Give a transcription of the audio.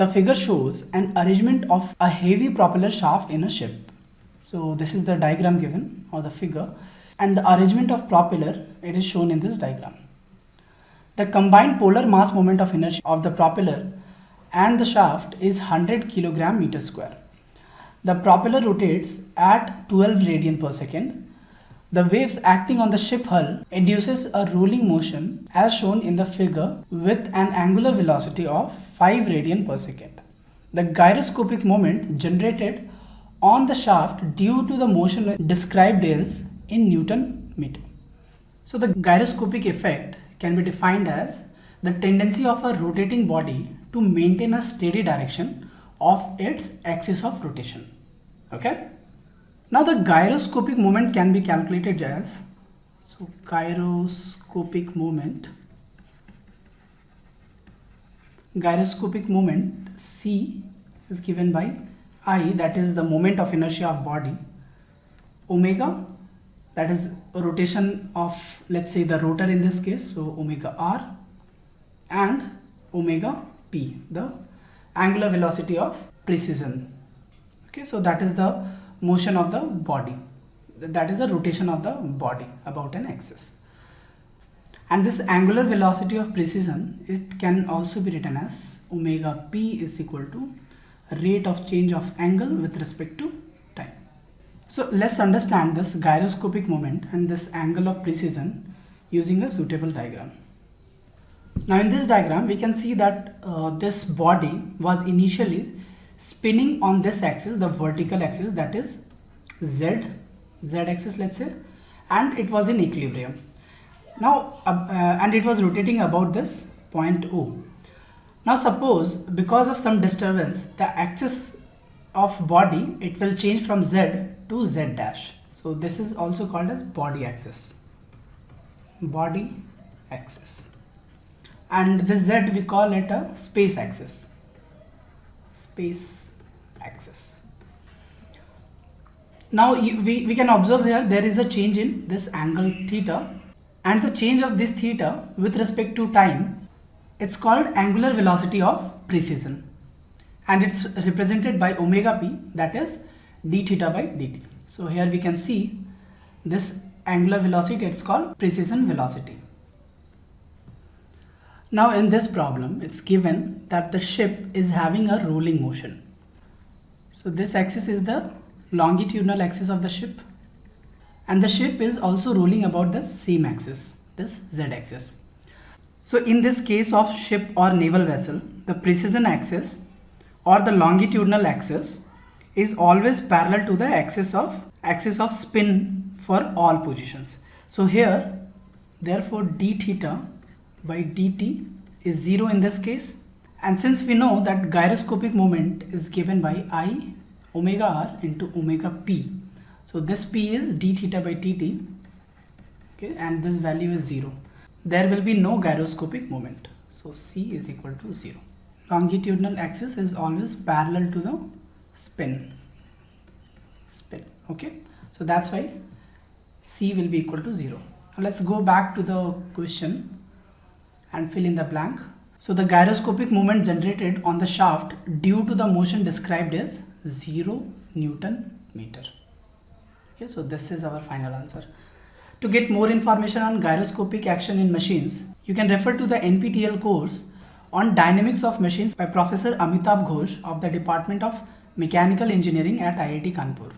The figure shows an arrangement of a heavy propeller shaft in a ship. So this is the diagram given or the figure, and the arrangement of propeller, it is shown in this diagram. The combined polar mass moment of inertia of the propeller and the shaft is 100 kg meter square. The propeller rotates at 12 radian per second. The waves acting on the ship hull induces a rolling motion as shown in the figure with an angular velocity of 5 radian per second. The gyroscopic moment generated on the shaft due to the motion described is in Newton meter. So the gyroscopic effect can be defined as the tendency of a rotating body to maintain a steady direction of its axis of rotation. Okay. Now the gyroscopic moment can be calculated as, so gyroscopic moment C is given by I, that is the moment of inertia of body, omega, that is rotation of, let's say, the rotor in this case, so omega r, and omega p, the angular velocity of precision. Okay, so that is the motion of the body, that is the rotation of the body about an axis. And this angular velocity of precision, it can also be written as omega p is equal to rate of change of angle with respect to time. So let's understand this gyroscopic moment and this angle of precision using a suitable diagram. Now in this diagram we can see that this body was initially spinning on this axis, the vertical axis, that is z axis, let's say, and it was in equilibrium. Now and it was rotating about this point O. Now suppose because of some disturbance the axis of body, it will change from z to z dash. So this is also called as body axis. And this z we call it a space axis. Now we can observe here there is a change in this angle theta, and the change of this theta with respect to time, it's called angular velocity of precision, and it's represented by omega p, that is d theta by dt. So here we can see this angular velocity, it's called precision velocity. Now in this problem it's given that the ship is having a rolling motion. So this axis is the longitudinal axis of the ship, and the ship is also rolling about the same axis, this z axis. So in this case of ship or naval vessel, the precision axis or the longitudinal axis is always parallel to the axis of spin for all positions. So here therefore d theta by dt is 0 in this case, and since we know that gyroscopic moment is given by I omega r into omega p, so this p is d theta by dt, okay, and this value is 0. There will be no gyroscopic moment, so c is equal to 0. Longitudinal axis is always parallel to the spin, okay, so that's why c will be equal to 0. Now let's go back to the question and fill in the blank. So the gyroscopic moment generated on the shaft due to the motion described is 0 Newton meter. Okay, so this is our final answer. To get more information on gyroscopic action in machines, you can refer to the NPTEL course on Dynamics of Machines by Professor Amitabh Ghosh of the Department of Mechanical Engineering at IIT Kanpur.